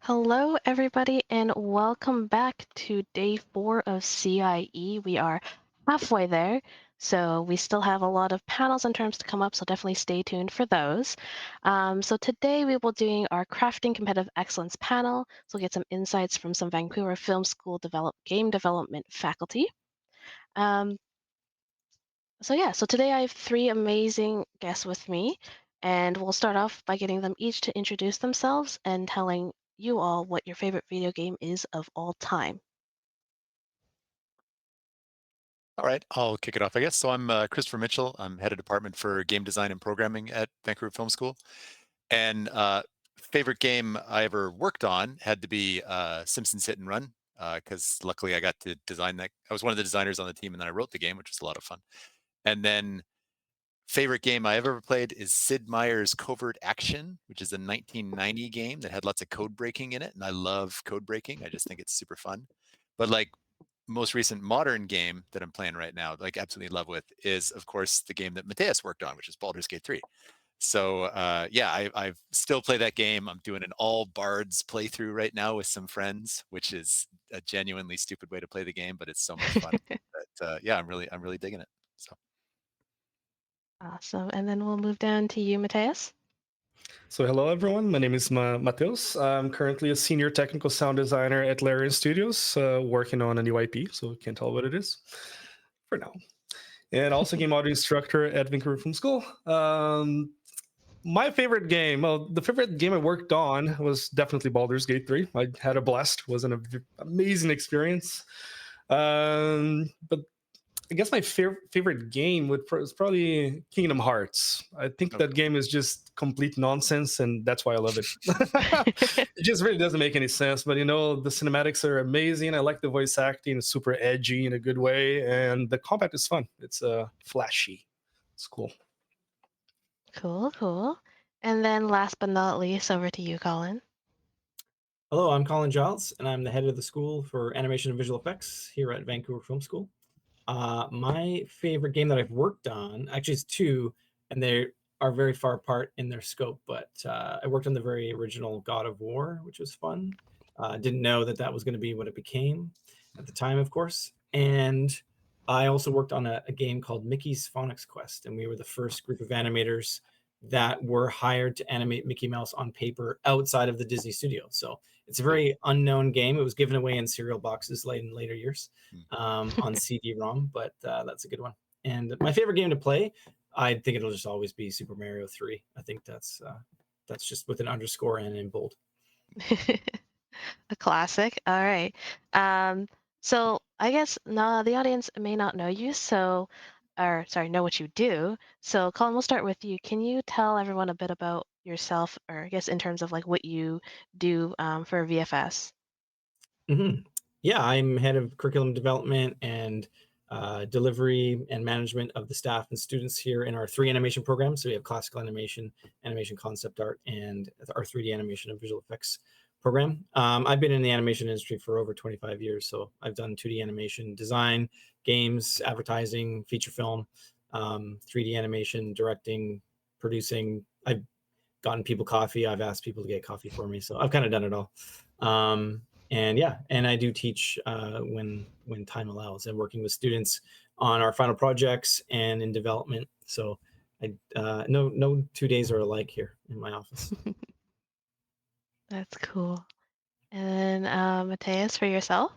Hello, everybody, and welcome back to day 4 of CIE. We are halfway there, so we still have a lot of panels and terms to come up, so definitely stay tuned for those. So today we will be doing our Crafting Competitive Excellence panel, so we'll get some insights from some Vancouver Film School game development faculty. So today I have 3 amazing guests with me, and we'll start off by getting them each to introduce themselves and telling you all what your favorite video game is of all time. All right, I'll kick it off, I guess. So I'm Christopher Mitchell. I'm head of department for game design and programming at Vancouver Film School. And favorite game I ever worked on had to be Simpsons Hit and Run, because luckily I got to design that. I was one of the designers on the team, and then I wrote the game, which was a lot of fun. And then favorite game I ever played is Sid Meier's Covert Action, which is a 1990 game that had lots of code breaking in it, and I love code breaking. I just think it's super fun. But like most recent modern game that I'm playing right now, like absolutely love with, is of course the game that Mateus worked on, which is Baldur's Gate 3. So yeah, I still play that game. I'm doing an all bards playthrough right now with some friends, which is a genuinely stupid way to play the game, but it's so much fun. But yeah, I'm really digging it. So Awesome. And then we'll move down to you, Mateus. So hello everyone, my name is Mateus. I'm currently a senior technical sound designer at Larian Studios, working on a new IP, so can't tell what it is for now. And also game audio instructor at Vancouver Film School. My favorite game, well, the favorite game I worked on was definitely Baldur's Gate 3. I had a blast, it was an amazing experience. But I guess my favorite game is probably Kingdom Hearts. I think that game is just complete nonsense, and that's why I love it. It just really doesn't make any sense, but the cinematics are amazing. I like the voice acting; it's super edgy in a good way, and the combat is fun. It's flashy. It's cool. Cool. And then last but not least, over to you, Colin. Hello, I'm Colin Giles, and I'm the head of the School for Animation and Visual Effects here at Vancouver Film School. My favorite game that I've worked on, actually it's 2, and they are very far apart in their scope, but I worked on the very original God of War, which was fun. Didn't know that was going to be what it became at the time, of course. And I also worked on a game called Mickey's Phonics Quest, and we were the first group of animators that were hired to animate Mickey Mouse on paper outside of the Disney studio. So it's a very unknown game. It was given away in cereal boxes in later years on CD-ROM, but that's a good one. And my favorite game to play, I think it'll just always be Super Mario 3. I think that's just with an underscore and in bold. A classic. All right. So I guess now the audience may not know you, know what you do. So Colin, we'll start with you. Can you tell everyone a bit about yourself, or I guess in terms of like what you do for VFS? Mm-hmm. Yeah, I'm head of curriculum development and delivery and management of the staff and students here in our 3 animation programs. So we have classical animation, animation concept art, and our 3D animation and visual effects program. I've been in the animation industry for over 25 years. So I've done 2D animation design, games, advertising, feature film, 3D animation, directing, producing. I've gotten people coffee. I've asked people to get coffee for me. So I've kind of done it all. And yeah, and I do teach when time allows, and working with students on our final projects and in development. So no 2 days are alike here in my office. That's cool. And then Mateus, for yourself?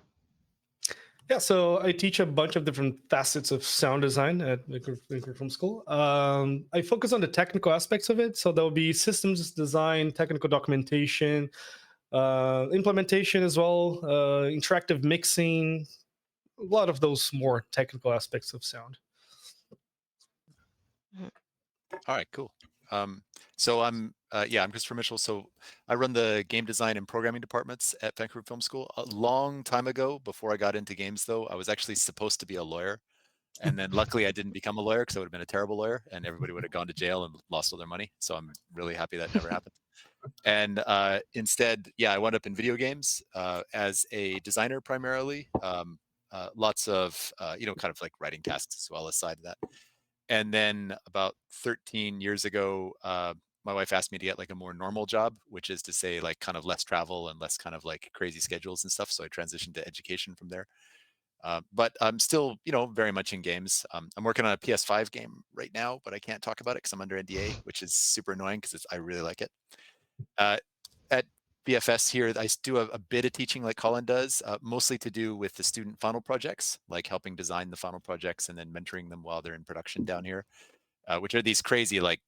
Yeah, so I teach a bunch of different facets of sound design at Vancouver Film School. I focus on the technical aspects of it. So there'll be systems design, technical documentation, implementation as well, interactive mixing, a lot of those more technical aspects of sound. all right, cool. So I'm Christopher Mitchell. So I run the game design and programming departments at Vancouver Film School. A long time ago, before I got into games, though, I was actually supposed to be a lawyer, and then luckily I didn't become a lawyer because I would have been a terrible lawyer, and everybody would have gone to jail and lost all their money. So I'm really happy that never happened. And instead, I wound up in video games as a designer primarily. Lots of kind of like writing tasks as well aside of that. And then about 13 years ago, my wife asked me to get like a more normal job, which is to say like kind of less travel and less kind of like crazy schedules and stuff. So I transitioned to education from there. But I'm still, very much in games. I'm working on a PS5 game right now, but I can't talk about it because I'm under NDA, which is super annoying because I really like it. At VFS here, I do a bit of teaching like Colin does, mostly to do with the student funnel projects, like helping design the funnel projects and then mentoring them while they're in production down here, which are these crazy, like,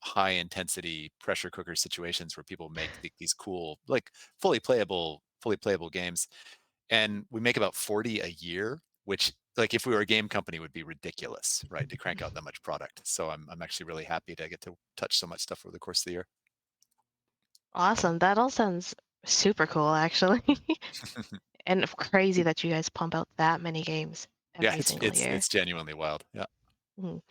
high intensity pressure cooker situations where people make these cool, like fully playable games. And we make about 40 a year, which like if we were a game company would be ridiculous, right? To crank out that much product. So I'm actually really happy to get to touch so much stuff over the course of the year. Awesome. That all sounds super cool, actually. And crazy that you guys pump out that many games Yeah, every single year. it's genuinely wild. Yeah. Mhm.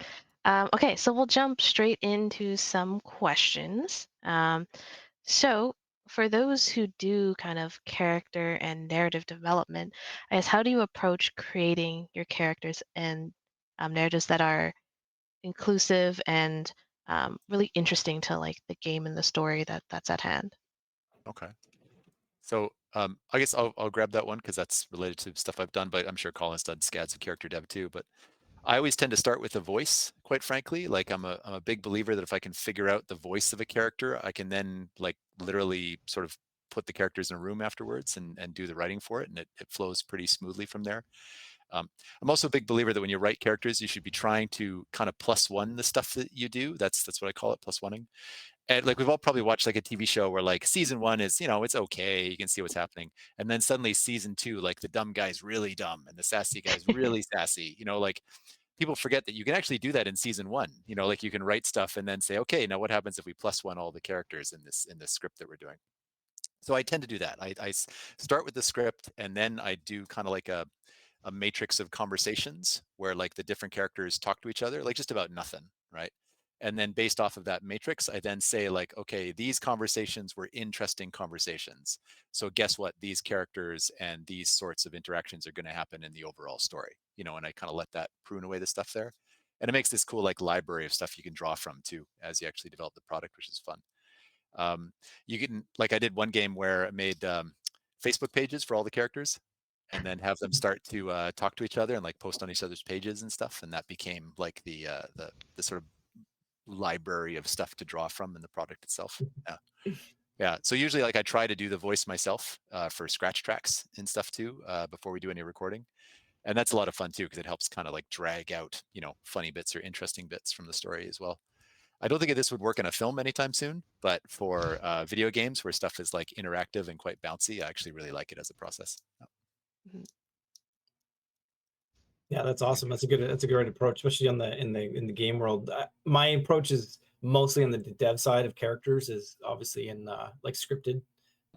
Okay, so we'll jump straight into some questions. So, for those who do kind of character and narrative development, I guess how do you approach creating your characters and narratives that are inclusive and really interesting to like the game and the story that's at hand? Okay. So I guess I'll grab that one because that's related to stuff I've done, but I'm sure Colin's done scads of character dev too. But I always tend to start with the voice, quite frankly. Like I'm a big believer that if I can figure out the voice of a character, I can then like literally sort of put the characters in a room afterwards and do the writing for it, and it flows pretty smoothly from there. I'm also a big believer that when you write characters, you should be trying to kind of plus one the stuff that you do. That's what I call it, plus oneing. And like we've all probably watched like a TV show where like season one is, it's okay, you can see what's happening. And then suddenly season two, like the dumb guy's really dumb and the sassy guy's really sassy. Like people forget that you can actually do that in season one. Like you can write stuff and then say, okay, now what happens if we plus one all the characters in this script that we're doing? So I tend to do that. I start with the script and then I do kind of like a matrix of conversations where like the different characters talk to each other, like just about nothing, right? And then based off of that matrix, I then say like, okay, these conversations were interesting conversations. So guess what? These characters and these sorts of interactions are going to happen in the overall story, and I kind of let that prune away the stuff there. And it makes this cool like library of stuff you can draw from too as you actually develop the product, which is fun. You can, like I did one game where I made Facebook pages for all the characters and then have them start to talk to each other and like post on each other's pages and stuff. And that became like the sort of library of stuff to draw from in the product itself. Yeah. Yeah. So usually like I try to do the voice myself for scratch tracks and stuff too before we do any recording. And that's a lot of fun too, because it helps kind of like drag out, funny bits or interesting bits from the story as well. I don't think this would work in a film anytime soon, but for video games where stuff is like interactive and quite bouncy, I actually really like it as a process. Mhm. Yeah, that's awesome. That's a great approach, especially on in the game world. My approach is mostly on the dev side of characters, is obviously in like scripted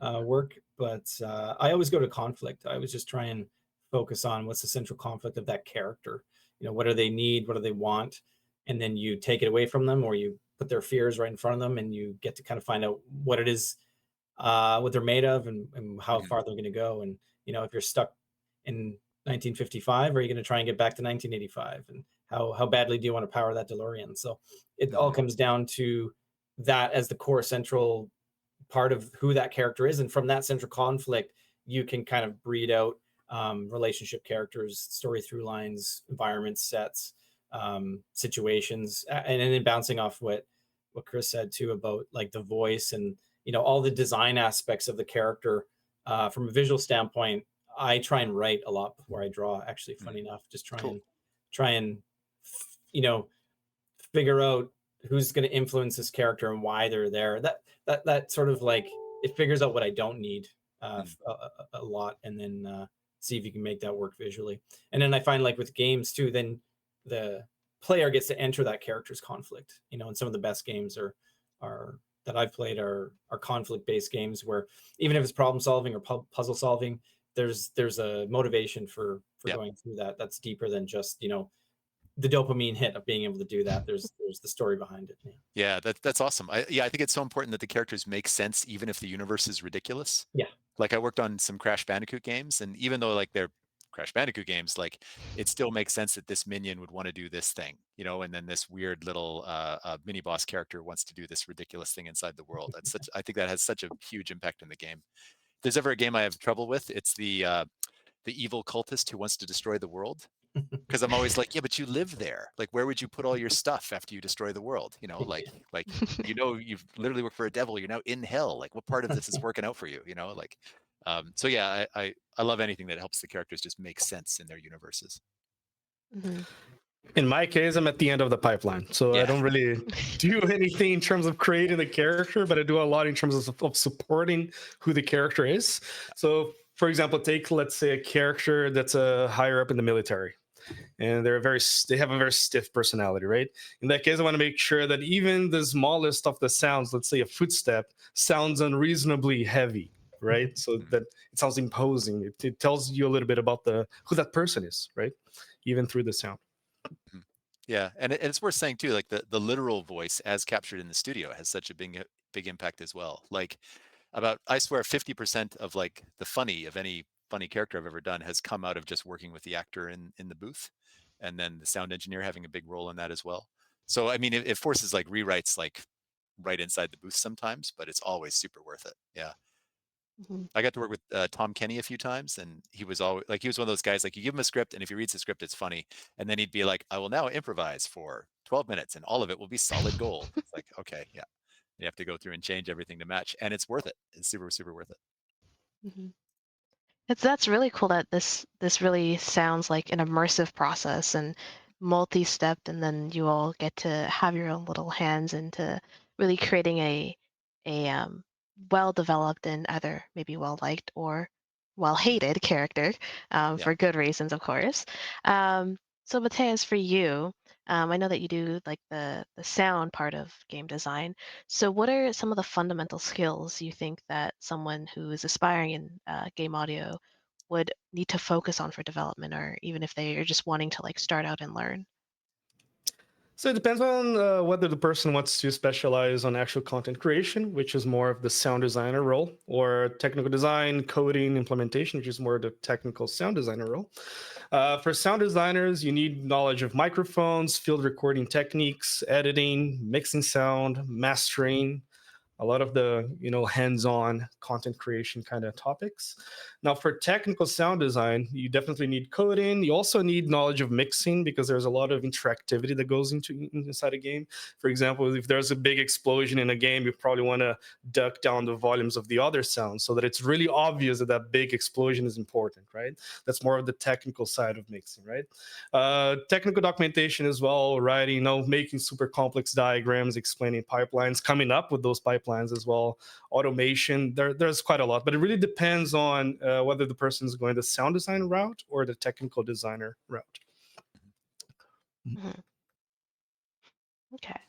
work, but I always go to conflict. I always just try and focus on what's the central conflict of that character. What do they need? What do they want? And then you take it away from them, or you put their fears right in front of them, and you get to kind of find out what it is, what they're made of, and how Mhm. far they're going to go. And if you're stuck in 1955, are you going to try and get back to 1985? And how badly do you want to power that DeLorean? So it all Mhm. comes down to that as the core central part of who that character is, and from that central conflict, you can kind of breed out relationship characters, story through lines, environments, sets, situations, and then bouncing off what Chris said too about like the voice and all the design aspects of the character. From a visual standpoint, I try and write a lot before I draw. Actually, Mhm. funny enough, just Cool. try and figure out who's going to influence this character and why they're there. That sort of like, it figures out what I don't need Mhm. a lot, and then see if you can make that work visually. And then I find like with games too, then the player gets to enter that character's conflict. And some of the best games are that I've played are conflict-based games where even if it's problem solving or puzzle solving, there's a motivation for going through that that's deeper than just the dopamine hit of being able to do that. There's the story behind it. Yeah, that's awesome. I think it's so important that the characters make sense even if the universe is ridiculous. Yeah. Like I worked on some Crash Bandicoot games, and even though like they're Crash Bandicoot games, like it still makes sense that this minion would want to do this thing, and then this weird little mini boss character wants to do this ridiculous thing inside the world. I think that has such a huge impact in the game. If there's ever a game I have trouble with, it's the evil cultist who wants to destroy the world. Because I'm always like, yeah, but you live there. Like, where would you put all your stuff after you destroy the world? You've literally worked for a devil. You're now in hell. Like, what part of this is working out for you? So yeah, I love anything that helps the characters just make sense in their universes. Mhm. In my case, I'm at the end of the pipeline, so I don't really do anything in terms of creating the character, but I do a lot in terms of supporting who the character is. So, for example, let's say a character that's higher up in the military, and they have a very stiff personality, right? In that case, I want to make sure that even the smallest of the sounds, let's say a footstep, sounds unreasonably heavy, right? So that it sounds imposing. It tells you a little bit about who that person is, right? Even through the sound. Yeah, and it's worth saying too, like the literal voice as captured in the studio has such a big impact as well. Like I swear 50% of like the funny of any funny character I've ever done has come out of just working with the actor in the booth, and then the sound engineer having a big role in that as well. So I mean, it forces like rewrites like right inside the booth sometimes, but it's always super worth it. Yeah. Mhm. I got to work with Tom Kenny a few times, and he was one of those guys, like you give him a script, and if he reads the script, it's funny. And then he'd be like, I will now improvise for 12 minutes, and all of it will be solid gold. It's like, okay, yeah. You have to go through and change everything to match, and it's worth it. It's super, super worth it. Mhm. That's really cool that this really sounds like an immersive process and multi-stepped, and then you all get to have your own little hands into really creating a well-developed and either maybe well-liked or well-hated character Yeah. for good reasons, of course. So Mateus, for you, I know that you do like the sound part of game design. So, what are some of the fundamental skills you think that someone who is aspiring in game audio would need to focus on for development, or even if they are just wanting to like start out and learn? So it depends on whether the person wants to specialize on actual content creation, which is more of the sound designer role, or technical design, coding, implementation, which is more the technical sound designer role. For sound designers, you need knowledge of microphones, field recording techniques, editing, mixing sound, mastering, a lot of the hands-on content creation kind of topics. Now for technical sound design, you definitely need coding. You also need knowledge of mixing, because there's a lot of interactivity that goes inside a game. For example, if there's a big explosion in a game, you probably want to duck down the volumes of the other sounds so that it's really obvious that that big explosion is important, right? That's more of the technical side of mixing, right? Technical documentation as well, writing, making super complex diagrams, explaining pipelines, coming up with those pipelines as well, automation. There's quite a lot, but it really depends on whether the person is going the sound design route or the technical designer route. Mhm. Okay.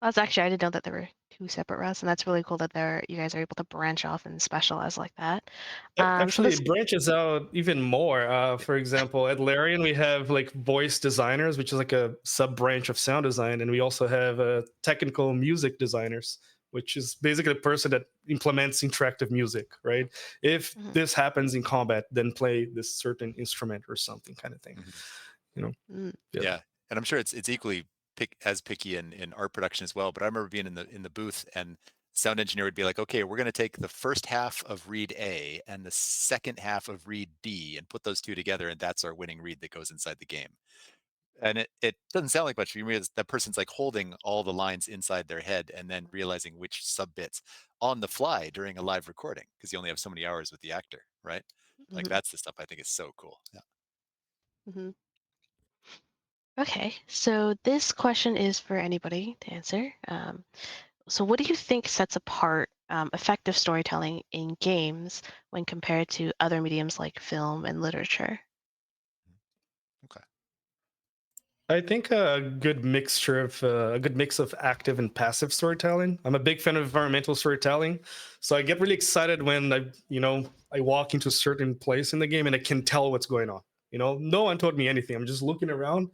That's actually, I didn't know that there were two separate routes, and that's really cool that you guys are able to branch off and specialize like that. So Actually, this, it branches out even more. For example, at Larian, we have like voice designers, which is like a sub branch of sound design, and we also have technical music designers, which is basically the person that implements interactive music, right? If Mhm. this happens in combat, then play this certain instrument or something, kind of thing. Mm. Yeah, and I'm sure it's equally picky in art production as well. But I remember being in the booth, and sound engineer would be like, "Okay, we're going to take the first half of read A and the second half of read B and put those two together, and that's our winning read that goes inside the game." And it doesn't sound like much. You realize that person's like holding all the lines inside their head and then realizing which sub bits on the fly during a live recording, because you only have so many hours with the actor, right? Like Mhm. that's the stuff I think is so cool. Yeah. Mhm. Okay, so this question is for anybody to answer. So, what do you think sets apart effective storytelling in games when compared to other mediums like film and literature? Okay. I think a good mixture of a good mix of active and passive storytelling. I'm a big fan of environmental storytelling, so I get really excited when I walk into a certain place in the game and I can tell what's going on. No one told me anything. I'm just looking around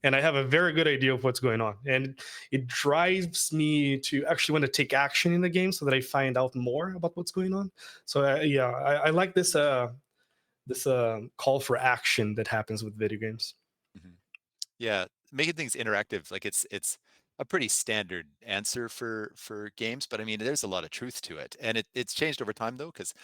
and I have a very good idea of what's going on, and it drives me to actually want to take action in the game so that I find out more about what's going on. So yeah, I like this call for action that happens with video games. Mhm. Yeah, making things interactive, like it's a pretty standard answer for games, but I mean, there's a lot of truth to it, and it's changed over time though, because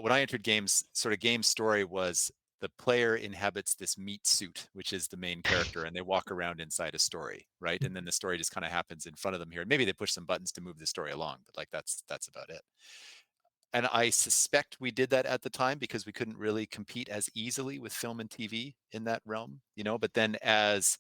when I entered games, sort of game story was the player inhabits this meat suit, which is the main character, and they walk around inside a story, right? And then the story just kind of happens in front of them here. Maybe they push some buttons to move the story along, but like that's about it. And I suspect we did that at the time because we couldn't really compete as easily with film and TV in that realm, but then as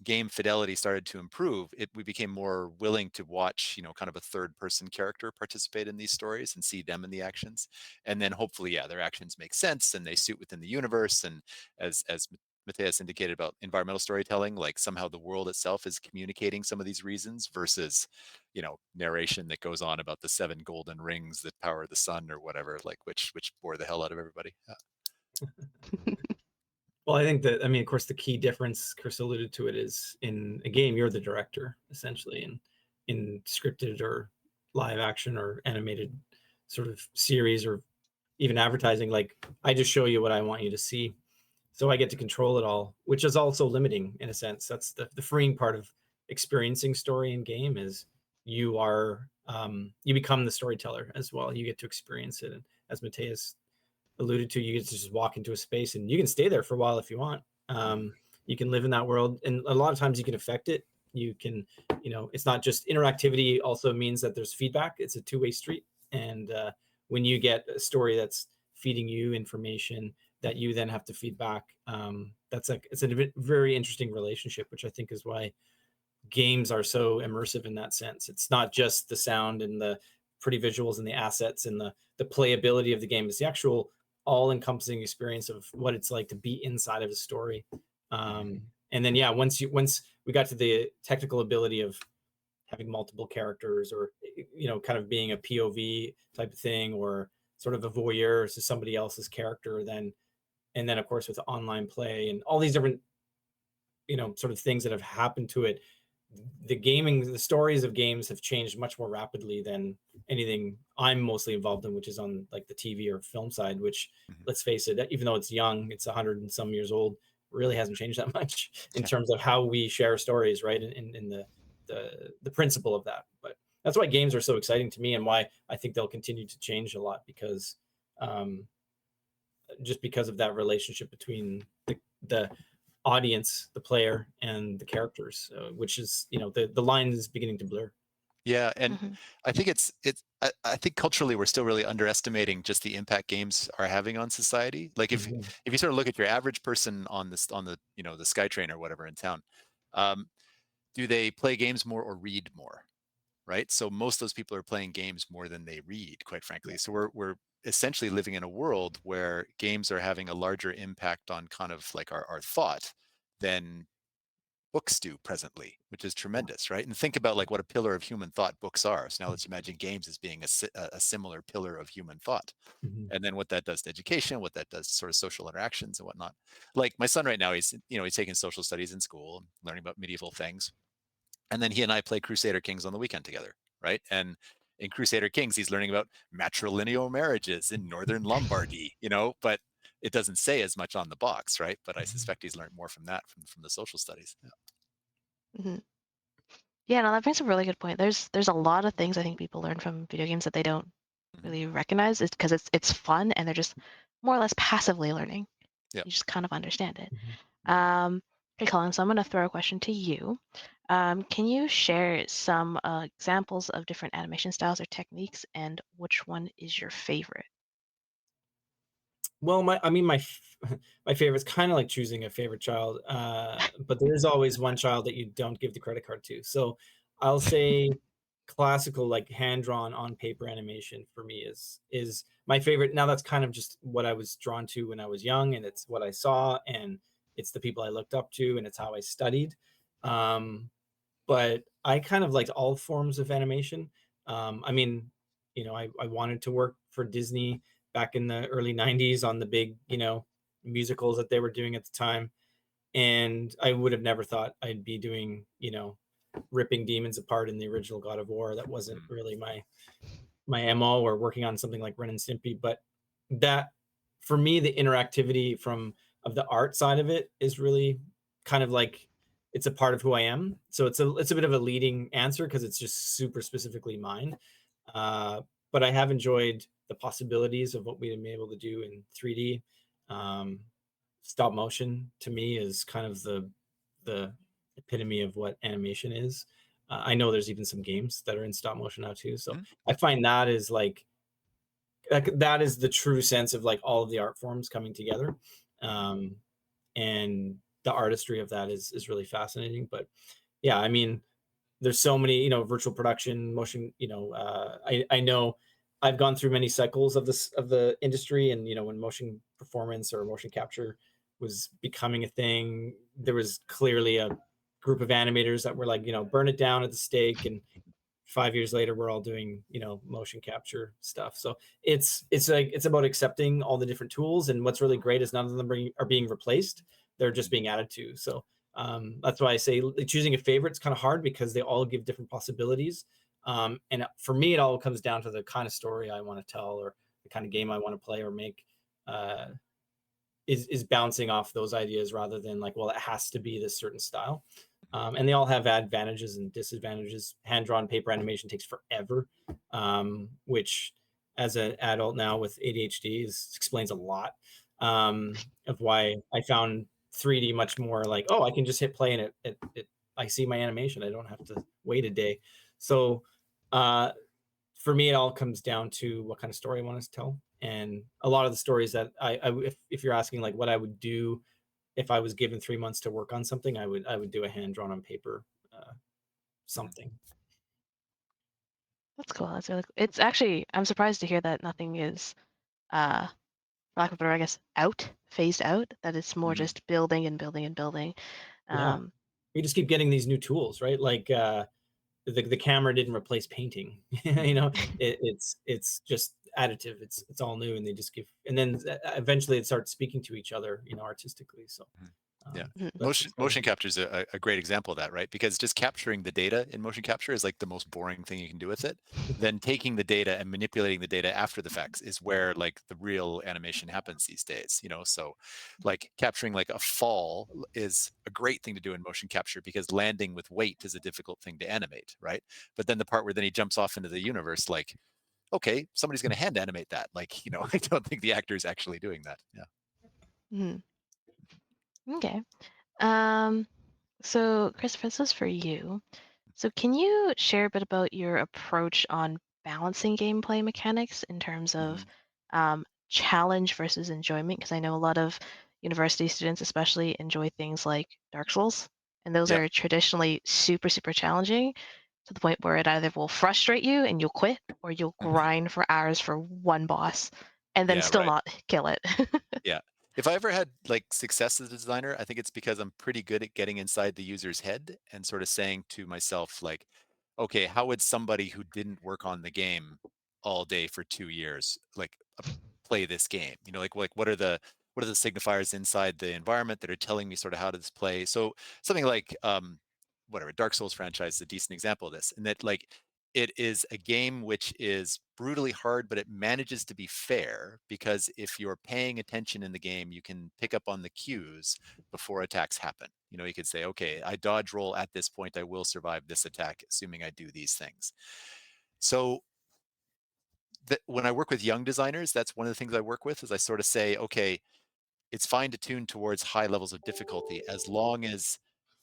game fidelity started to improve, we became more willing to watch, kind of a third person character participate in these stories and see them in the actions. And then hopefully, yeah, their actions make sense and they suit within the universe. And as Matthias indicated about environmental storytelling, like somehow the world itself is communicating some of these reasons versus, narration that goes on about the 7 golden rings that power the sun or whatever, like which bore the hell out of everybody. Well, I think that, I mean, of course, the key difference, Chris alluded to it, is in a game, you're the director, essentially, and in scripted or live action or animated sort of series or even advertising, like I just show you what I want you to see. So I get to control it all, which is also limiting in a sense. That's the freeing part of experiencing story in game is you are, you become the storyteller as well. You get to experience it. And as Mateus alluded to, you get to just walk into a space and you can stay there for a while if you want. You can live in that world, and a lot of times you can affect it. You can, it's not just interactivity. Also means that there's feedback. It's a two-way street, and when you get a story that's feeding you information that you then have to feed back, it's a very interesting relationship, which I think is why games are so immersive in that sense. It's not just the sound and the pretty visuals and the assets and the playability of the game. It's the actual all-encompassing experience of what it's like to be inside of a story. And then yeah, once we got to the technical ability of having multiple characters, or kind of being a POV type of thing, or sort of a voyeur to somebody else's character, and then of course with online play and all these different sort of things that have happened to it, the stories of games have changed much more rapidly than anything I'm mostly involved in, which is on like the TV or film side, which, let's face it, even though it's young, it's 100 and some years old, really hasn't changed that much in terms of how we share stories, right? In the principle of that. But that's why games are so exciting to me, and why I think they'll continue to change a lot, because just because of that relationship between the audience, the player, and the characters, which is, the line is beginning to blur. Yeah, and I think I think culturally we're still really underestimating just the impact games are having on society. Like if you sort of look at your average person on the the SkyTrain or whatever in town, do they play games more or read more? Right. So most of those people are playing games more than they read, quite frankly. So we're essentially living in a world where games are having a larger impact on kind of like our thought than books do presently, which is tremendous, right? And think about like what a pillar of human thought books are. So now let's imagine games as being a similar pillar of human thought. And then what that does to education, what that does to sort of social interactions and whatnot. Like my son right now, he's taking social studies in school, learning about medieval things. And then he and I play Crusader Kings on the weekend together, right? And in Crusader Kings, he's learning about matrilineal marriages in northern Lombardy, but it doesn't say as much on the box, right? But I suspect he's learned more from that, from the social studies. Yeah, no, that brings a really good point. There's a lot of things I think people learn from video games that they don't really recognize. It's because it's fun and they're just more or less passively learning. Yeah. You just kind of understand it. Hey, Colin, so I'm going to throw a question to you. Can you share some examples of different animation styles or techniques, and which one is your favorite? Well, my favorite is kind of like choosing a favorite child, but there is always one child that you don't give the credit card to. So I'll say classical, like hand drawn on paper animation for me is my favorite. Now that's kind of just what I was drawn to when I was young, and it's what I saw, and it's the people I looked up to, and it's how I studied. But I kind of liked all forms of animation. I mean, I wanted to work for Disney back in the early 90s on the big, musicals that they were doing at the time. And I would have never thought I'd be doing, ripping demons apart in the original God of War. That wasn't really my MO, or working on something like Ren and Stimpy. But that, for me, the interactivity of the art side of it is really kind of like, it's a part of who I am. So it's a bit of a leading answer because it's just super specifically mine. But I have enjoyed the possibilities of what we've been able to do in 3D. Stop motion to me is kind of the epitome of what animation is. I know there's even some games that are in stop motion now too. So I find that is like that is the true sense of like all of the art forms coming together. And the artistry of that is really fascinating. But yeah, I mean, there's so many, virtual production, motion, I know I've gone through many cycles of the industry. And, when motion performance or motion capture was becoming a thing, there was clearly a group of animators that were like, burn it down at the stake. And 5 years later, we're all doing, motion capture stuff. So it's about accepting all the different tools. And what's really great is none of them are being replaced. They're just being added to. So that's why I say choosing a favorite is kind of hard, because they all give different possibilities. And for me, it all comes down to the kind of story I want to tell, or the kind of game I want to play or make. Is bouncing off those ideas rather than like, well, it has to be this certain style. And they all have advantages and disadvantages. Hand-drawn paper animation takes forever, which as an adult now with ADHD explains a lot of why I found 3D much more like, oh, I can just hit play and I see my animation. I don't have to wait a day. So for me, it all comes down to what kind of story I want to tell. And a lot of the stories that if you're asking like what I would do if I was given 3 months to work on something, I would do a hand drawn on paper something. That's cool. That's really cool. It's actually, I'm surprised to hear that nothing is, for lack of a better, I guess, phased out. That it's more just building and building and building. Yeah, we just keep getting these new tools, right? Like the camera didn't replace painting. It's just additive. It's all new, and they just give, and then eventually it starts speaking to each other, artistically. So yeah, motion capture is a great example of that, right? Because just capturing the data in motion capture is like the most boring thing you can do with it. Then taking the data and manipulating the data after the facts is where like the real animation happens these days. So like capturing like a fall is a great thing to do in motion capture, because landing with weight is a difficult thing to animate, right? But then the part where then he jumps off into the universe, like, okay, somebody's going to hand animate that. Like, I don't think the actor is actually doing that. Yeah. Okay. So Christopher, this is for you. So can you share a bit about your approach on balancing gameplay mechanics in terms of challenge versus enjoyment? Because I know a lot of university students especially enjoy things like Dark Souls, and those Yeah. are traditionally super, super challenging to the point where it either will frustrate you and you'll quit, or you'll grind for hours for one boss and then still not kill it. Yeah. If I ever had like success as a designer, I think it's because I'm pretty good at getting inside the user's head and sort of saying to myself, like, okay, how would somebody who didn't work on the game all day for 2 years, like play this game? Like what are the signifiers inside the environment that are telling me sort of how to this play? So something like whatever, Dark Souls franchise is a decent example of this, and that like it is a game which is brutally hard, but it manages to be fair, because if you're paying attention in the game, you can pick up on the cues before attacks happen. You could say, okay, I dodge roll at this point, I will survive this attack, assuming I do these things. So when I work with young designers, that's one of the things I work with, is I sort of say, okay, it's fine to tune towards high levels of difficulty as long as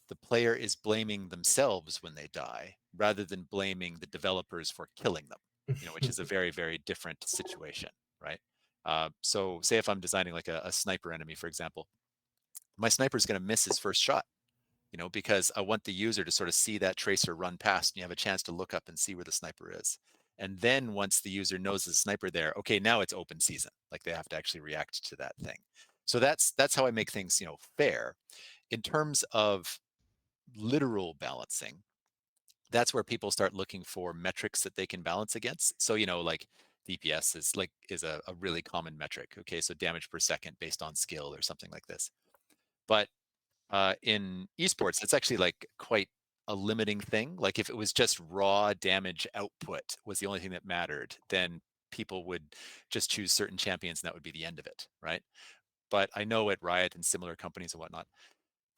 the player is blaming themselves when they die, rather than blaming the developers for killing them, which is a very, very different situation, right? So say if I'm designing like a sniper enemy, for example, my sniper is going to miss his first shot, because I want the user to sort of see that tracer run past, and you have a chance to look up and see where the sniper is. And then once the user knows the sniper there, okay, now it's open season. Like they have to actually react to that thing. So that's how I make things, fair. In terms of literal balancing, that's where people start looking for metrics that they can balance against. So, like DPS is a really common metric. Okay, so damage per second based on skill or something like this. But in esports, it's actually like quite a limiting thing. Like if it was just raw damage output was the only thing that mattered, then people would just choose certain champions and that would be the end of it, right? But I know at Riot and similar companies and whatnot,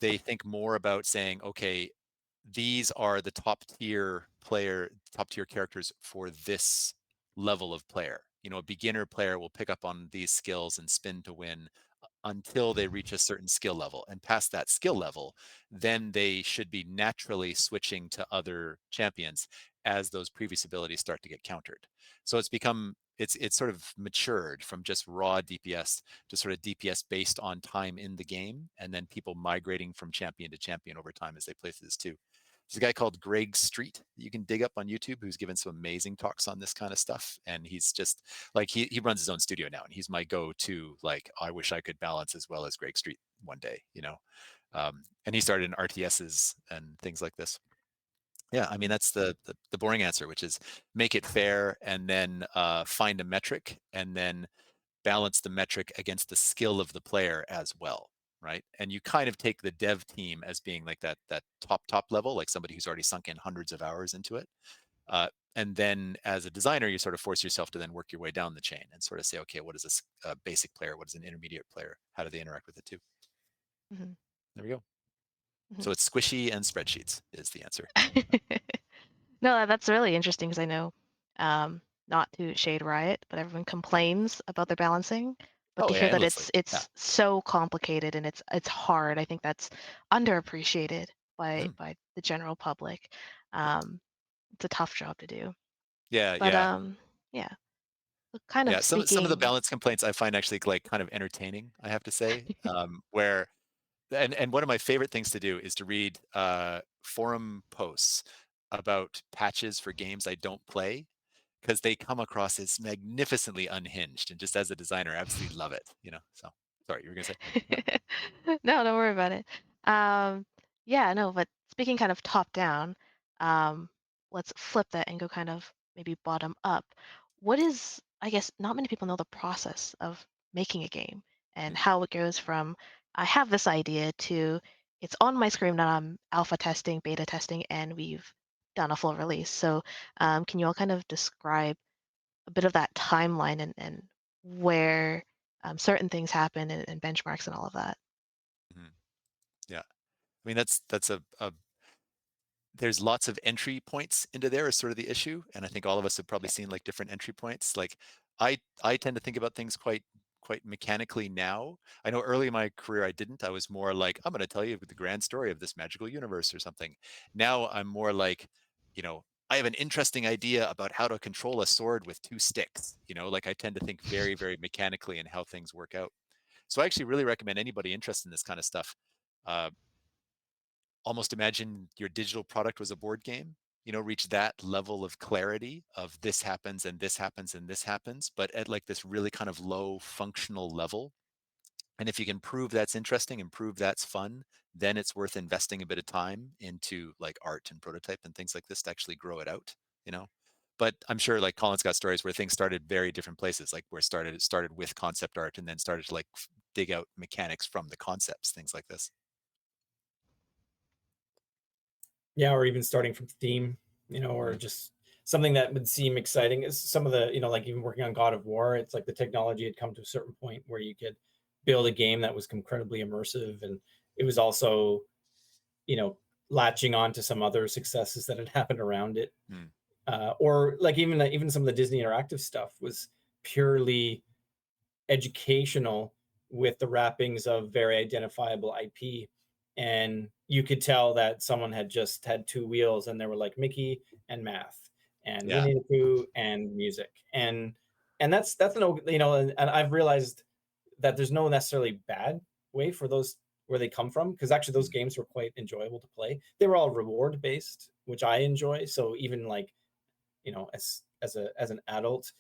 they think more about saying, okay, these are the top tier characters for this level of player. A beginner player will pick up on these skills and spin to win until they reach a certain skill level. And past that skill level, then they should be naturally switching to other champions as those previous abilities start to get countered. So it's sort of matured from just raw DPS to sort of DPS based on time in the game, and then people migrating from champion to champion over time as they play through this too. There's a guy called Greg Street that you can dig up on YouTube who's given some amazing talks on this kind of stuff. And he's just like, he runs his own studio now, and he's my go-to, like, I wish I could balance as well as Greg Street one day, and he started in RTSs and things like this. Yeah, I mean, that's the boring answer, which is make it fair and then find a metric and then balance the metric against the skill of the player as well, right? And you kind of take the dev team as being like that top level, like somebody who's already sunk in hundreds of hours into it. And then as a designer, you sort of force yourself to then work your way down the chain and sort of say, okay, what is a basic player? What is an intermediate player? How do they interact with it too? Mhm. There we go. Mhm. So it's squishy and spreadsheets is the answer. No, that's really interesting because I know, not to shade Riot, but everyone complains about their balancing. But Oh to yeah, hear that endlessly. Yeah. it's so complicated and it's hard, I think that's underappreciated Mhm. by the general public. It's a tough job to do. Yeah, But yeah. yeah, kind of Some of the speaking. balance complaints I find actually like kind of entertaining, I have to say. Where and one of my favorite things to do is to read forum posts about patches for games I don't play, because they come across as magnificently unhinged, and just as a designer, I absolutely love it. So sorry, you were gonna say? Yep. No, don't worry about it. Um, yeah, no, but speaking kind of top down, um, let's flip that and go kind of maybe bottom up. What is, I guess, not many people know the process of making a game and Mm, how it goes from I have this idea to it's on my screen now I'm alpha testing, beta testing, and we've done a full release. So, can you all kind of describe a bit of that timeline and where certain things happen and benchmarks and all of that? mhm. Yeah, I mean that's a there's lots of entry points into there is sort of the issue, and I think all of us have probably Yeah. seen like different entry points. Like I tend to think about things quite mechanically now. I know early in my career I didn't. I was more like, I'm going to tell you the grand story of this magical universe or something. Now I'm more like, I have an interesting idea about how to control a sword with two sticks. Like I tend to think very, very mechanically in how things work out. So I actually really recommend anybody interested in this kind of stuff, uh, almost imagine your digital product was a board game. Reach that level of clarity of this happens and this happens and this happens, but at like this really kind of low functional level. And if you can prove that's interesting and prove that's fun, then it's worth investing a bit of time into like art and prototype and things like this to actually grow it out, you know. But I'm sure like Colin's got stories where things started very different places, like where it started with concept art and then started to like dig out mechanics from the concepts, things like this. Yeah, or even starting from theme, or Mm. just something that would seem exciting is some of the, like even working on God of War, it's like the technology had come to a certain point where you could build a game that was incredibly immersive, and it was also, you know, latching on to some other successes that had happened around it. Mm. Or like even some of the Disney interactive stuff was purely educational with the wrappings of very identifiable IP. And you could tell that someone had just had two wheels and they were like Mickey and math and Yeah. Winnie the Pooh and music. And that's an, and I've realized that there's no necessarily bad way for those where they come from, because actually those Mm. games were quite enjoyable to play. They were all reward based, which I enjoy. So even like, as an adult,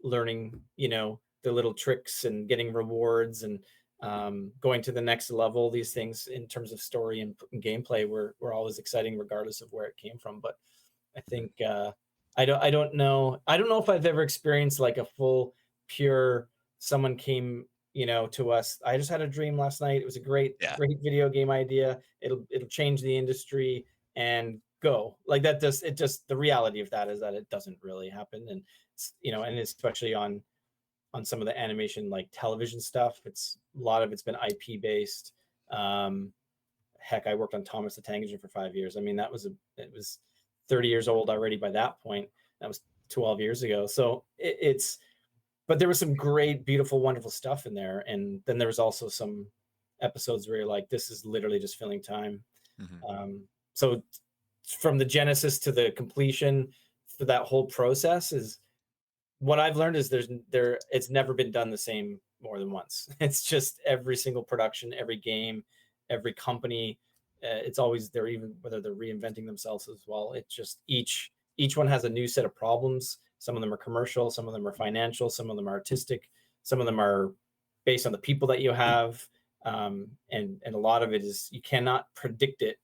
learning, the little tricks and getting rewards and going to the next level. These things in terms of story and gameplay were always exciting, regardless of where it came from. But I think I don't know if I've ever experienced like a full pure someone came to us. I just had a dream last night. It was a great video game idea. It'll change the industry and go like that. The reality of that is that it doesn't really happen, and and especially on some of the animation like television stuff, a lot of it's been IP based. Heck, I worked on Thomas the Tank Engine for 5 years. I mean, it was 30 years old already by that point. That was 12 years ago. So but there was some great, beautiful, wonderful stuff in there. And then there was also some episodes where you're like, this is literally just filling time. So from the genesis to the completion for that whole process is what I've learned is it's never been done the same more than once. It's just every single production, every game, every company, it's always even whether they're reinventing themselves as well. It's just each one has a new set of problems. Some of them are commercial, some of them are financial, some of them are artistic, some of them are based on the people that you have, and a lot of it is you cannot predict it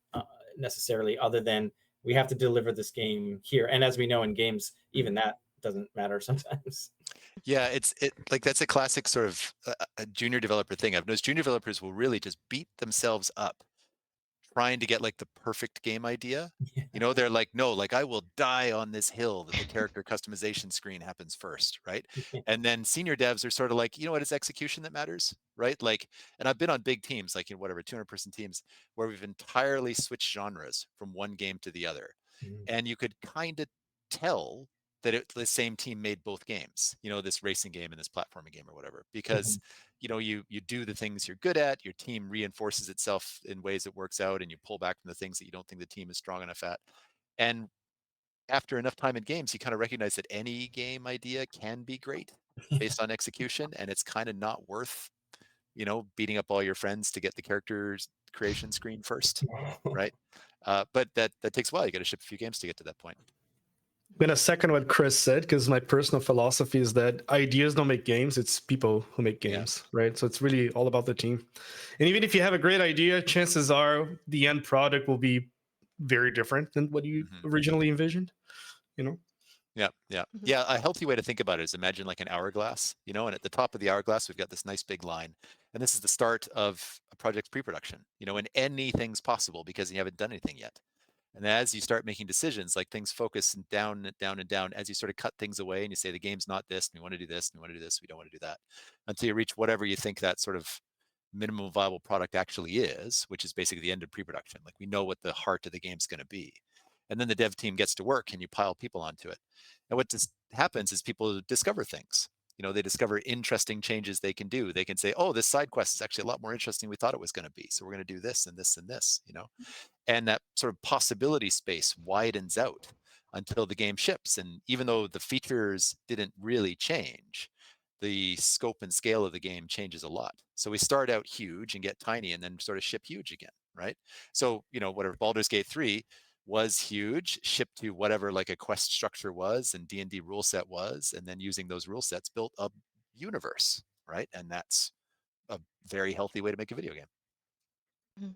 necessarily, other than we have to deliver this game here. And as we know in games, even that doesn't matter sometimes. Yeah, like that's a classic sort of a junior developer thing. I've noticed junior developers will really just beat themselves up trying to get like the perfect game idea. Yeah. They're like, no, like I will die on this hill that the character customization screen happens first, right? And then senior devs are sort of like, you know what, it's execution that matters, right? Like, and I've been on big teams, like whatever, 200-person teams, where we've entirely switched genres from one game to the other. And you could kind of tell that the same team made both games, this racing game and this platforming game or whatever, because you do the things you're good at, your team reinforces itself in ways that works out, and you pull back from the things that you don't think the team is strong enough at. And after enough time in games, you kind of recognize that any game idea can be great based on execution, and it's kind of not worth beating up all your friends to get the character's creation screen first, right? But that takes a while. You got to ship a few games to get to that point. I'm going to second what Chris said, because my personal philosophy is that ideas don't make games, it's people who make games, right? So it's really all about the team. And even if you have a great idea, chances are the end product will be very different than what you originally envisioned, Yeah. A healthy way to think about it is imagine like an hourglass, and at the top of the hourglass, we've got this nice big line. And this is the start of a project's pre-production, and anything's possible because you haven't done anything yet. And as you start making decisions, like things focus down and down and down, as you sort of cut things away and you say, the game's not this, and we want to do this, and we want to do this, we don't want to do that, until you reach whatever you think that sort of minimum viable product actually is, which is basically the end of pre-production. Like we know what the heart of the game's going to be. And then the dev team gets to work and you pile people onto it. And what just happens is people discover things. They discover interesting changes they can do. They can say, oh, this side quest is actually a lot more interesting than we thought it was going to be. So we're going to do this and this and this, and that sort of possibility space widens out until the game ships. And even though the features didn't really change, the scope and scale of the game changes a lot. So we start out huge and get tiny and then sort of ship huge again, right? So, whatever Baldur's Gate 3 was huge, shipped to whatever like a quest structure was and D&D rule set was, and then using those rule sets built a universe, right? And that's a very healthy way to make a video game.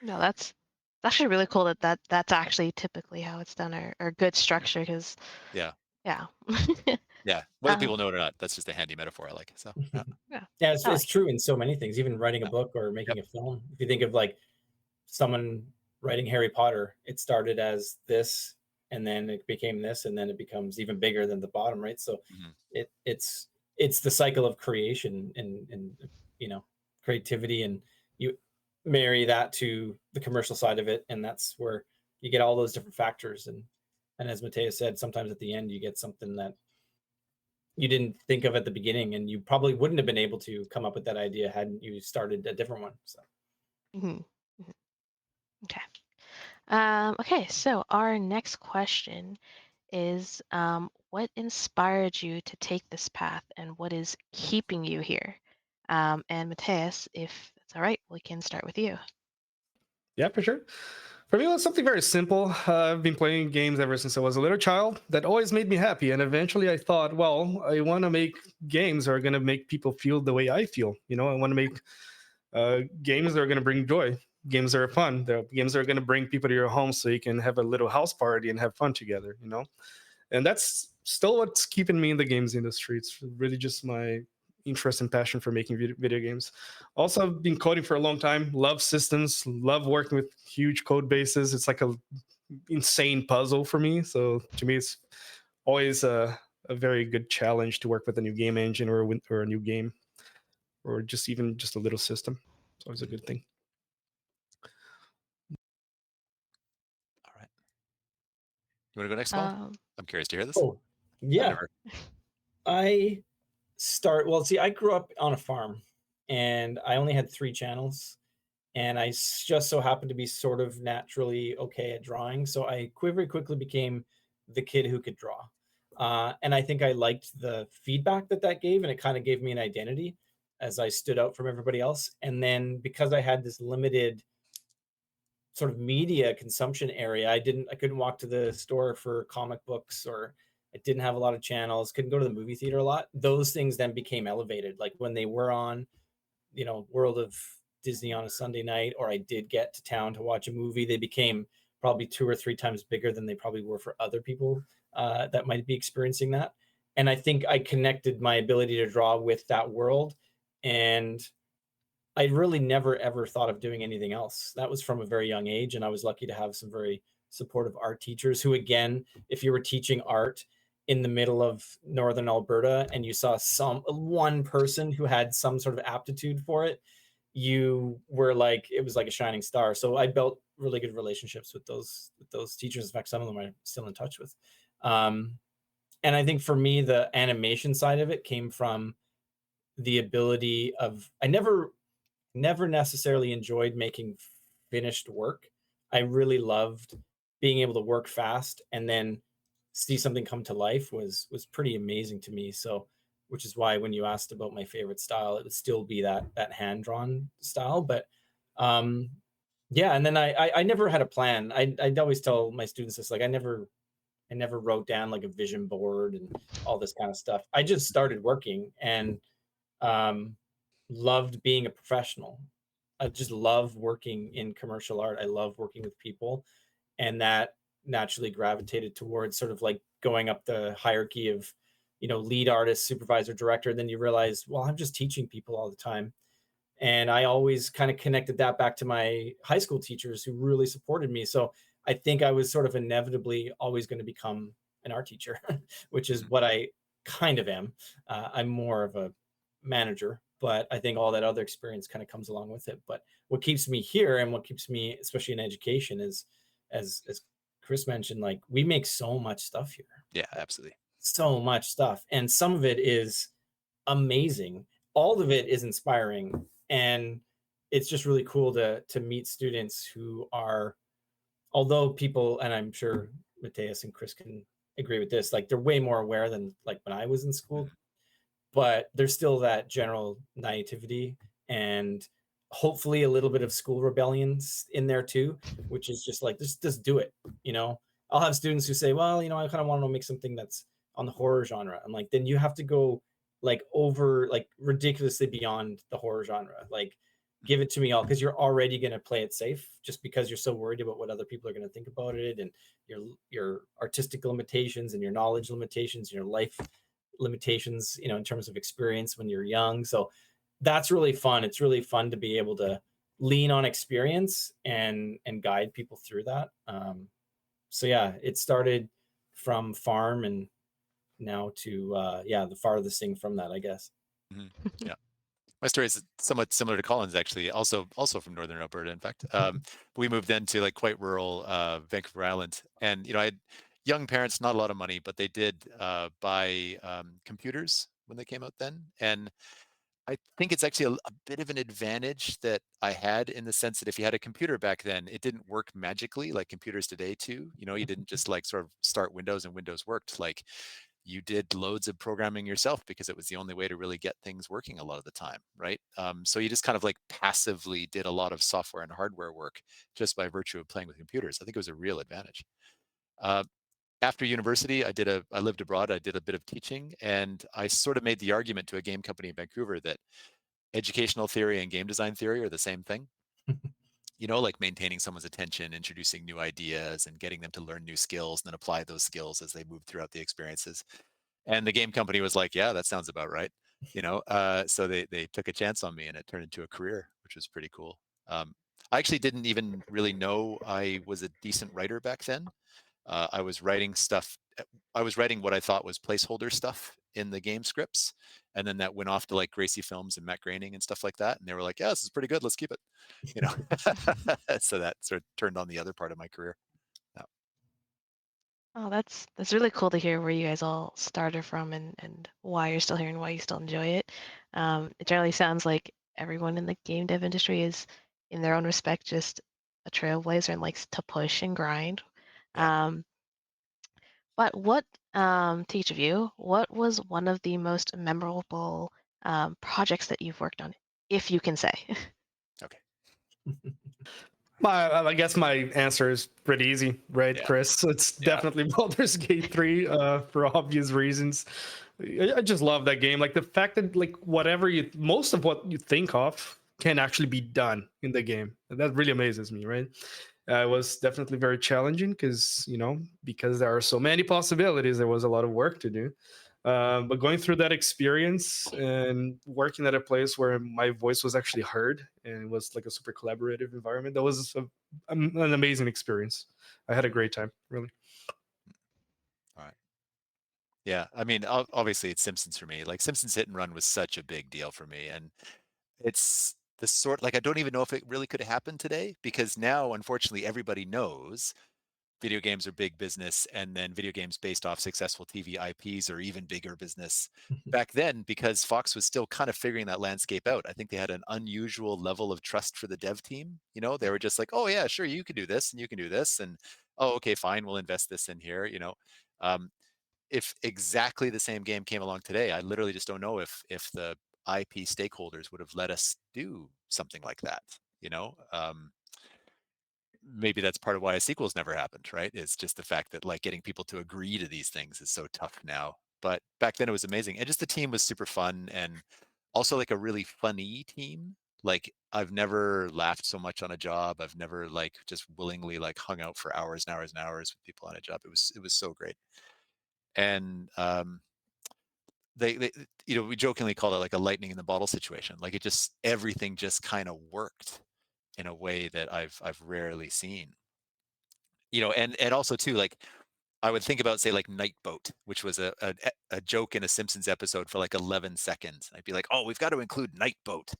No, that's actually really cool that's actually typically how it's done, or good structure, because yeah. Yeah, whether people know it or not, that's just a handy metaphor I like. So it's true in so many things, even writing a book or making a film. If you think of like someone writing Harry Potter, it started as this and then it became this, and then it becomes even bigger than the bottom, right? So it's the cycle of creation and creativity, and you marry that to the commercial side of it, and that's where you get all those different factors. And as Mateus said, sometimes at the end you get something that you didn't think of at the beginning, and you probably wouldn't have been able to come up with that idea hadn't you started a different one. So Okay. Okay, so our next question is, what inspired you to take this path, and what is keeping you here? And Mateus, if it's all right, we can start with you. Yeah, for sure. For me, it was something very simple. I've been playing games ever since I was a little child. That always made me happy. And eventually I thought, well, I want to make games that are going to make people feel the way I feel. I want to make games that are going to bring joy, games that are fun, games that are going to bring people to your home so you can have a little house party and have fun together. And that's still what's keeping me in the games industry. It's really just my interest and passion for making video games. Also, I've been coding for a long time. Love systems. Love working with huge code bases. It's like a insane puzzle for me. So to me, it's always a very good challenge to work with a new game engine or a new game, or even just a little system. It's always a good thing. All right. You want to go next, Paul? I'm curious to hear this. Oh, yeah. Well, see, I grew up on a farm and I only had 3 channels, and I just so happened to be sort of naturally okay at drawing. So I very quickly became the kid who could draw. And I think I liked the feedback that gave, and it kind of gave me an identity as I stood out from everybody else. And then because I had this limited sort of media consumption area, I couldn't walk to the store for comic books, or I didn't have a lot of channels, couldn't go to the movie theater a lot. Those things then became elevated. Like when they were on, World of Disney on a Sunday night, or I did get to town to watch a movie, they became probably 2 or 3 times bigger than they probably were for other people that might be experiencing that. And I think I connected my ability to draw with that world. And I really never, ever thought of doing anything else. That was from a very young age. And I was lucky to have some very supportive art teachers who, again, if you were teaching art in the middle of Northern Alberta and you saw one person who had some sort of aptitude for it, you were like, it was like a shining star. So I built really good relationships with those teachers. In fact, some of them I'm still in touch with. And I think for me, the animation side of it came from the ability of, I never necessarily enjoyed making finished work. I really loved being able to work fast and then see something come to life was pretty amazing to me. So, which is why when you asked about my favorite style, it would still be that hand drawn style. But yeah, and then I never had a plan. I'd always tell my students this, like I never wrote down like a vision board and all this kind of stuff. I just started working and loved being a professional. I just love working in commercial art. I love working with people, and that naturally gravitated towards sort of like going up the hierarchy of, lead artist, supervisor, director. Then you realize, well, I'm just teaching people all the time. And I always kind of connected that back to my high school teachers who really supported me. So I think I was sort of inevitably always going to become an art teacher, which is what I kind of am. I'm more of a manager, but I think all that other experience kind of comes along with it. But what keeps me here and what keeps me, especially in education, is as Chris mentioned, like we make so much stuff here. Yeah, absolutely. So much stuff. And some of it is amazing. All of it is inspiring. And it's just really cool to meet students who are, although people, and I'm sure Mateus and Chris can agree with this, like they're way more aware than like when I was in school, but there's still that general naivety and hopefully a little bit of school rebellion in there too, which is just like, just do it. I'll have students who say, well, I kind of want to make something that's on the horror genre. I'm like, then you have to go like over, like ridiculously beyond the horror genre. Like give it to me all, because you're already going to play it safe just because you're so worried about what other people are going to think about it, and your artistic limitations and your knowledge limitations, your life limitations, in terms of experience when you're young. So that's really fun. It's really fun to be able to lean on experience and guide people through that. So yeah, it started from farm and now to the farthest thing from that, I guess. Yeah. My story is somewhat similar to Colin's, actually, also from Northern Alberta, in fact. We moved into like quite rural Vancouver Island, and I had young parents, not a lot of money, but they did buy computers when they came out then. And I think it's actually a bit of an advantage that I had, in the sense that if you had a computer back then, it didn't work magically like computers today too. You didn't just like sort of start Windows and Windows worked. Like you did loads of programming yourself because it was the only way to really get things working a lot of the time, right? So you just kind of like passively did a lot of software and hardware work just by virtue of playing with computers. I think it was a real advantage. After university, I lived abroad. I did a bit of teaching, and I sort of made the argument to a game company in Vancouver that educational theory and game design theory are the same thing. Like maintaining someone's attention, introducing new ideas, and getting them to learn new skills and then apply those skills as they move throughout the experiences. And the game company was like, yeah, that sounds about right. So they took a chance on me, and it turned into a career, which was pretty cool. I actually didn't even really know I was a decent writer back then. I was writing stuff. I was writing what I thought was placeholder stuff in the game scripts, and then that went off to like Gracie Films and Matt Groening and stuff like that. And they were like, "Yeah, this is pretty good. Let's keep it." So that sort of turned on the other part of my career. Yeah. Oh, that's really cool to hear where you guys all started from and why you're still here and why you still enjoy it. It generally sounds like everyone in the game dev industry is, in their own respect, just a trailblazer and likes to push and grind. Yeah. But to each of you, what was one of the most memorable projects that you've worked on, if you can say? Okay. I guess my answer is pretty easy, right, Yeah. Chris? It's Yeah. definitely Baldur's Gate 3 for obvious reasons. I just love that game. Like the fact that like most of what you think of can actually be done in the game. And that really amazes me, right? It was definitely very challenging because there are so many possibilities, there was a lot of work to do. But going through that experience and working at a place where my voice was actually heard and it was like a super collaborative environment, that was an amazing experience. I had a great time, really. All right. Yeah. I mean, obviously it's Simpsons for me. Like Simpsons Hit and Run was such a big deal for me. And it's the sort, like, I don't even know if it really could have happened today, because now, unfortunately, everybody knows video games are big business, and then video games based off successful TV IPs are even bigger business. Back then, because Fox was still kind of figuring that landscape out, I think they had an unusual level of trust for the dev team. They were just like, oh yeah, sure, you can do this and you can do this, and oh, okay, fine, we'll invest this in here. Um, if exactly the same game came along today, I literally just don't know if the IP stakeholders would have let us do something like that. Maybe that's part of why a sequel's never happened, right? It's just the fact that like getting people to agree to these things is so tough now. But back then it was amazing, and just the team was super fun, and also like a really funny team. Like I've never laughed so much on a job. I've never like just willingly like hung out for hours and hours and hours with people on a job. It was so great. And they we jokingly call it like a lightning in the bottle situation. Like everything just kind of worked in a way that I've rarely seen. And also too, like I would think about, say, like Night Boat, which was a joke in a Simpsons episode for like 11 seconds. I'd be like, oh, we've got to include Night Boat.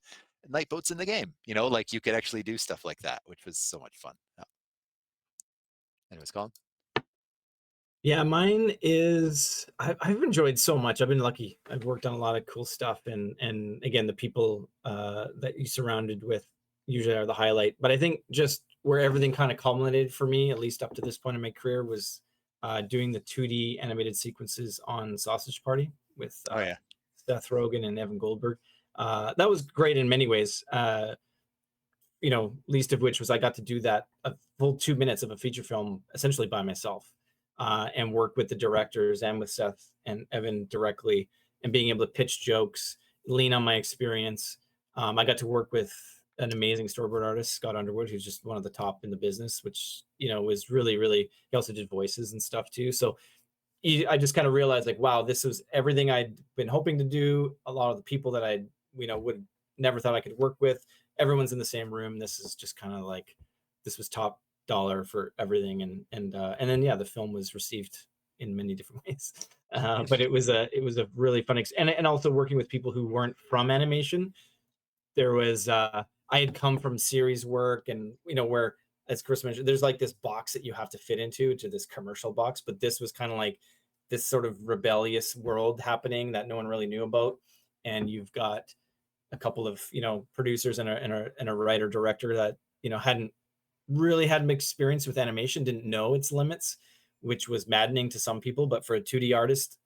Night Boat's in the game, like you could actually do stuff like that, which was so much fun. Yeah. Anyways, Colin? Yeah, mine is I've enjoyed so much. I've been lucky. I've worked on a lot of cool stuff, and again, the people that you surrounded with usually are the highlight. But I think just where everything kind of culminated for me, at least up to this point in my career, was doing the 2D animated sequences on Sausage Party with Oh yeah. Seth Rogen and Evan Goldberg. That was great in many ways. Least of which was I got to do that a full 2 minutes of a feature film essentially by myself. And work with the directors and with Seth and Evan directly, and being able to pitch jokes, lean on my experience. I got to work with an amazing storyboard artist, Scott Underwood, who's just one of the top in the business, which, was really, really, he also did voices and stuff too. So I just kind of realized like, wow, this was everything I'd been hoping to do. A lot of the people that I, would never thought I could work with, everyone's in the same room. This is just kind of like, this was top dollar for everything, and then the film was received in many different ways, but it was a really fun and also working with people who weren't from animation. There was I had come from series work, and where, as Chris mentioned, there's like this box that you have to fit into this commercial box, but this was kind of like this sort of rebellious world happening that no one really knew about, and you've got a couple of producers and a writer director that hadn't really had experience with animation, didn't know its limits, which was maddening to some people. But for a 2D artist,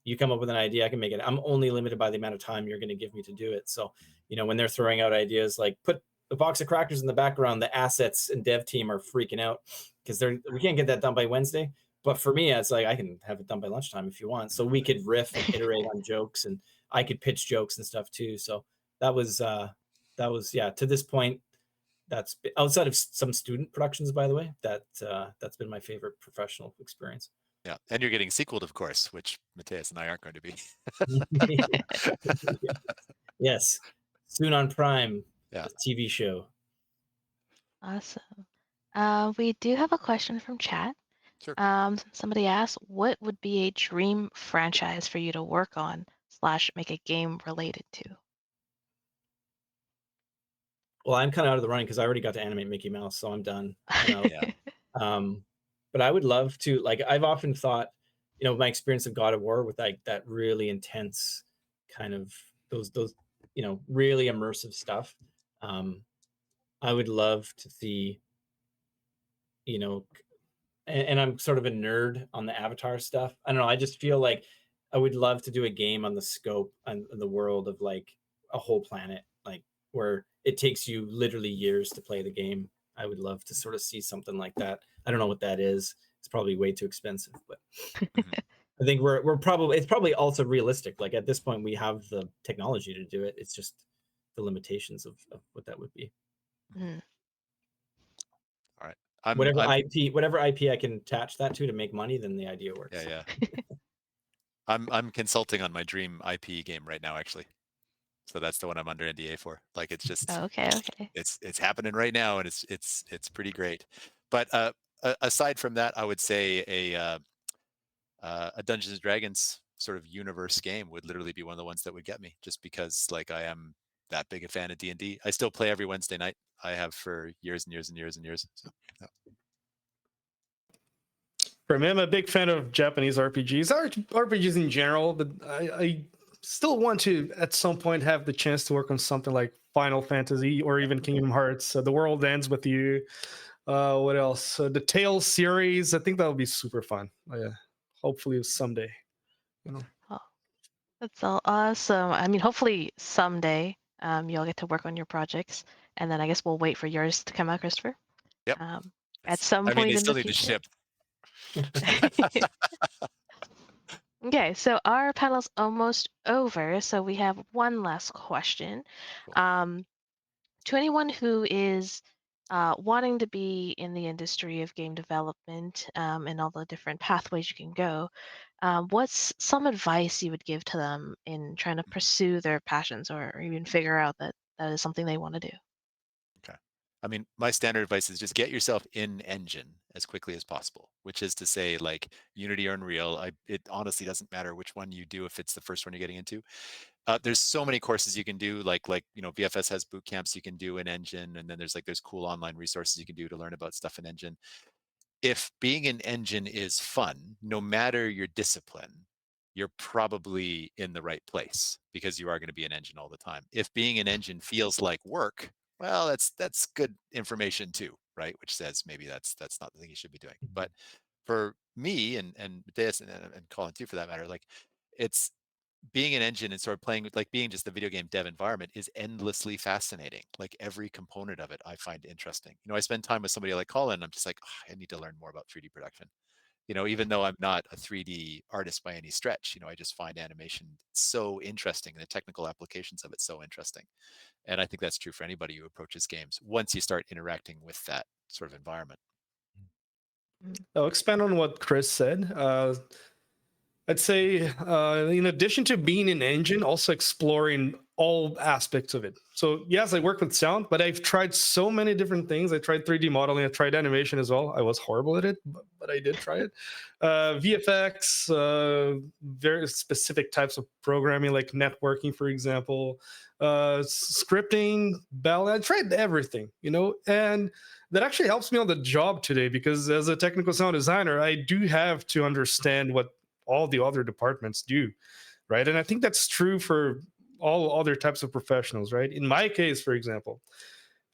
you come up with an idea, I can make it. I'm only limited by the amount of time you're going to give me to do it. So, when they're throwing out ideas like put a box of crackers in the background, the assets and dev team are freaking out because we can't get that done by Wednesday. But for me, it's like I can have it done by lunchtime if you want. So we could riff and iterate on jokes, and I could pitch jokes and stuff too. So that was to this point. That's outside of some student productions, by the way. That's been my favorite professional experience. Yeah, and you're getting sequeled, of course, which Mateus and I aren't going to be. Yes, soon on Prime, Yeah. the TV show. Awesome. We do have a question from chat. Sure. Somebody asked, what would be a dream franchise for you to work on / make a game related to? Well, I'm kind of out of the running because I already got to animate Mickey Mouse, so I'm done. Yeah. But I would love to, like, I've often thought, my experience of God of War with like that really intense kind of those really immersive stuff. I would love to see, and I'm sort of a nerd on the Avatar stuff. I don't know. I just feel like I would love to do a game on the scope and the world of like a whole planet, like where it takes you literally years to play the game. I would love to sort of see something like that. I don't know what that is. It's probably way too expensive, but I think it's probably also realistic. Like at this point, we have the technology to do it. It's just the limitations of what that would be. Mm. All right. Whatever IP I can attach that to make money, then the idea works. Yeah. I'm consulting on my dream IP game right now, actually. So that's the one I'm under NDA for. Like it's just Okay. it's happening right now, and it's pretty great. But aside from that, I would say a Dungeons and Dragons sort of universe game would literally be one of the ones that would get me, just because like I am that big a fan of D&D. I still play every Wednesday night. I have for years and years and years and years. So, yeah. For me, I'm a big fan of Japanese RPGs, RPGs in general, but I still want to, at some point, have the chance to work on something like Final Fantasy or even Kingdom Hearts. The World Ends With You. What else? The Tales series. I think that would be super fun. Hopefully someday. Oh, that's all awesome. I mean, hopefully someday you'll get to work on your projects, and then I guess we'll wait for yours to come out, Christopher. Yep. At some I mean, point they in still the need to future. ship. Okay, so our panel's almost over, so we have one last question. Cool. To anyone who is wanting to be in the industry of game development and all the different pathways you can go, what's some advice you would give to them in trying to pursue their passions or even figure out that that is something they want to do? Okay. I mean, my standard advice is just get yourself in engine as quickly as possible, which is to say like Unity or Unreal. It honestly doesn't matter which one you do if it's the first one you're getting into. There's so many courses you can do, like VFS has boot camps you can do in engine, and then there's cool online resources you can do to learn about stuff in engine. If being an engine is fun, no matter your discipline, you're probably in the right place because you are going to be an engine all the time. If being an engine feels like work, well, that's good information too, right? Which says maybe that's not the thing you should be doing. But for me and Mateus and Colin too, for that matter, like it's being an engine and sort of playing with like being just the video game dev environment is endlessly fascinating. Like every component of it I find interesting. I spend time with somebody like Colin, I'm just like, oh, I need to learn more about 3D production. Even though I'm not a 3D artist by any stretch, I just find animation so interesting and the technical applications of it so interesting. And I think that's true for anybody who approaches games once you start interacting with that sort of environment. I'll expand on what Chris said. I'd say, in addition to being an engine, also exploring all aspects of it. So yes, I work with sound, but I've tried so many different things. I tried 3D modeling. I tried animation as well. I was horrible at it, but I did try it. VFX, very specific types of programming, like networking, for example, scripting, Baule. I tried everything, and that actually helps me on the job today because as a technical sound designer, I do have to understand what all the other departments do, right? And I think that's true for all other types of professionals, right? In my case, for example,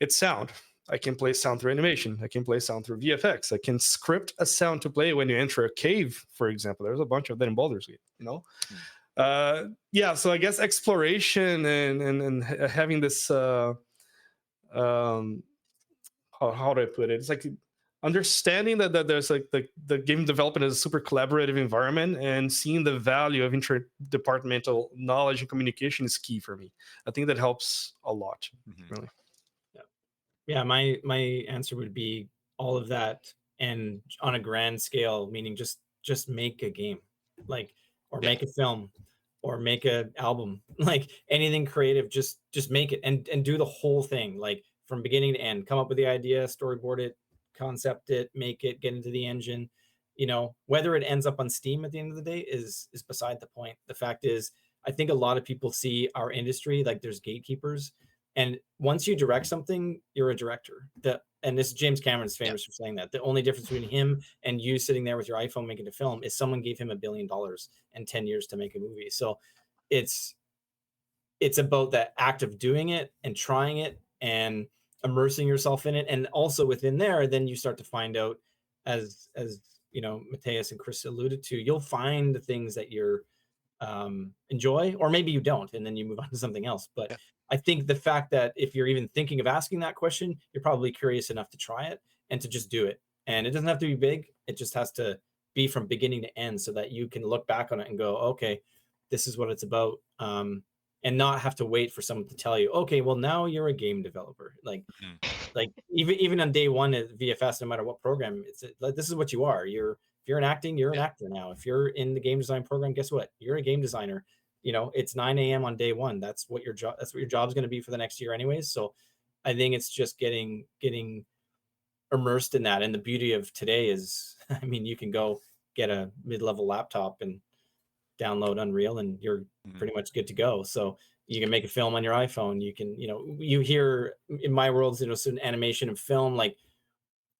it's sound. I can play sound through animation. I can play sound through VFX. I can script a sound to play when you enter a cave, for example. There's a bunch of that in Baldur's Gate, you know? Yeah, so I guess exploration and having this, how do I put it? It's like understanding that there's like the game development is a super collaborative environment, and seeing the value of interdepartmental knowledge and communication is key for me. I think that helps a lot, really. Yeah, my answer would be all of that, and on a grand scale, meaning just make a game, like, or make a film, or make an album, like anything creative, just make it and do the whole thing, like from beginning to end. Come up with the idea, storyboard it, concept it, make it, get into the engine. You know, whether it ends up on Steam at the end of the day is beside the point. The fact is, I think a lot of people see our industry like there's gatekeepers, and once you direct something, you're a director. And this James Cameron's famous for saying that the only difference between him and you sitting there with your iPhone making a film is someone gave him $1 billion and 10 years to make a movie. So it's about that act of doing it and trying it and immersing yourself in it. And also within there, then you start to find out, as you know, Matthias and Chris alluded to, you'll find the things that you're enjoy, or maybe you don't, and then you move on to something else. But I think the fact that if you're even thinking of asking that question, you're probably curious enough to try it and to just do it. And it doesn't have to be big. It just has to be from beginning to end, so that you can look back on it and go, okay, this is what it's about. And not have to wait for someone to tell you, okay, well, now you're a game developer. Like even on day one at VFS, no matter what program, it's like, this is what you are. If you're in acting, you're an actor now. If you're in the game design program, guess what? You're a game designer. You know, it's 9 a.m. on day one. That's what your job is going to be for the next year anyways. So I think it's just getting immersed in that. And the beauty of today is, I mean, you can go get a mid-level laptop and download Unreal and you're pretty much good to go. So you can make a film on your iPhone. You can, you know, you hear in my world, you know, certain animation and film, like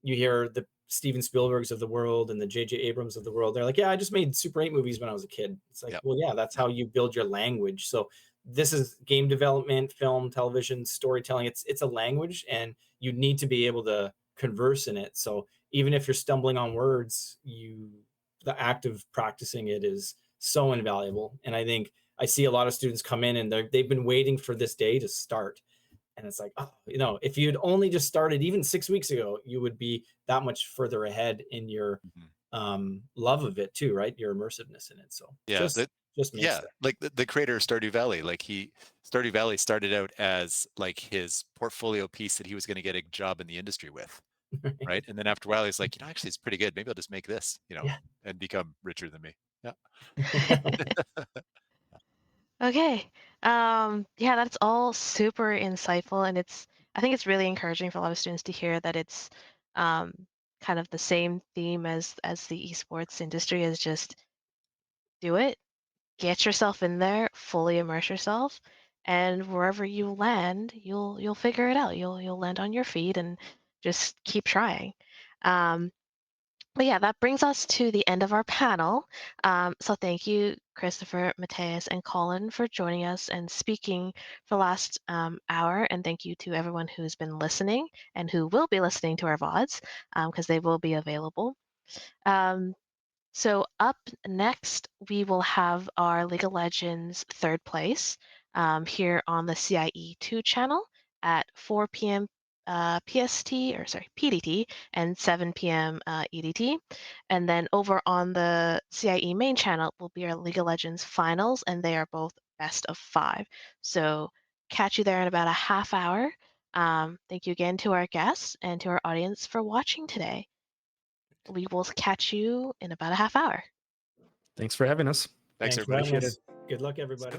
you hear the Steven Spielbergs of the world and the J.J. Abrams of the world. They're like, yeah, I just made Super 8 movies when I was a kid. It's like, well, yeah, that's how you build your language. So this is game development, film, television, storytelling. It's a language, and you need to be able to converse in it. So even if you're stumbling on words, the act of practicing it is so invaluable. And I think I see a lot of students come in and they've been waiting for this day to start. And it's like, oh, you know, if you'd only just started even 6 weeks ago, you would be that much further ahead in your love of it too, right? Your immersiveness in it. So just makes that. Like the creator of Stardew Valley, like Stardew Valley started out as like his portfolio piece that he was going to get a job in the industry with, right? And then after a while, he's like, you know, actually, it's pretty good. Maybe I'll just make this, you know, and become richer than me. Okay. Yeah, that's all super insightful, and I think it's really encouraging for a lot of students to hear that it's kind of the same theme as the esports industry, is just do it, get yourself in there, fully immerse yourself, and wherever you land, you'll figure it out. You'll land on your feet and just keep trying. But yeah, that brings us to the end of our panel. So thank you, Christopher, Matthias, and Colin for joining us and speaking for the last hour. And thank you to everyone who's been listening and who will be listening to our VODs, because they will be available. So up next, we will have our League of Legends third place here on the CIE 2 channel at 4 p.m. PDT and 7 p.m. EDT. And then over on the CIE main channel will be our League of Legends finals, and they are both best of 5. So catch you there in about a half hour. Thank you again to our guests and to our audience for watching today. We will catch you in about a half hour. Thanks for having us. Thanks everybody. Good luck, everybody.